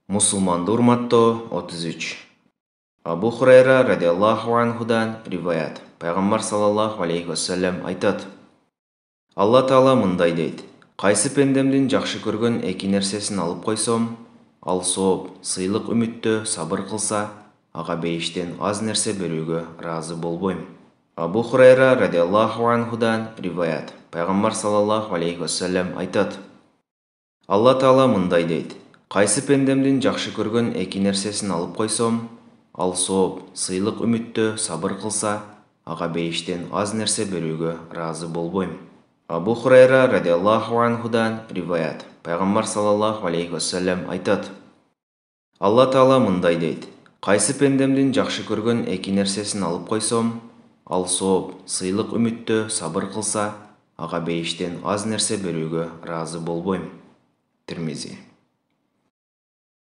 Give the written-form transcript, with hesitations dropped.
Musulmanды урматтоо 33. Абу Хурайра радиаллаху анхудан риваят. Пайгамбар саллаллаху алейхи вассалам айтат. Алла Таала мындай дейт: Кайсы пендемдин жакшы көргөн эки нерсесин алып койсом, ал сооп, сыйлык үмүттө сабыр кылса, ага бейиштен аз нерсе берүүгө ыраазы болбойм. Абу Хурайра радиаллаху анхудан риваят. Пайгамбар саллаллаху алейхи вассалам айтат. Алла Таала мындай дейт: Кайсы пендемдин жакшы көргөн эки нерсесин алып койсом, ал сооп, сыйлык үмүттө сабыр кылса, ага бейиштен аз нерсе берүүгө ыраазы болбойм. Абу Хурайра радиаллаху анхудан риваят. Пайгамбар саллаллаху алейхи вассалам айтат. Алла Таала мындай дейт: Кайсы пендемдин жакшы көргөн эки нерсесин алып койсом, ал сооп, сыйлык үмүттө сабыр кылса, ага бейиштен аз нерсе берүүгө ыраазы болбойм. Тирмизи.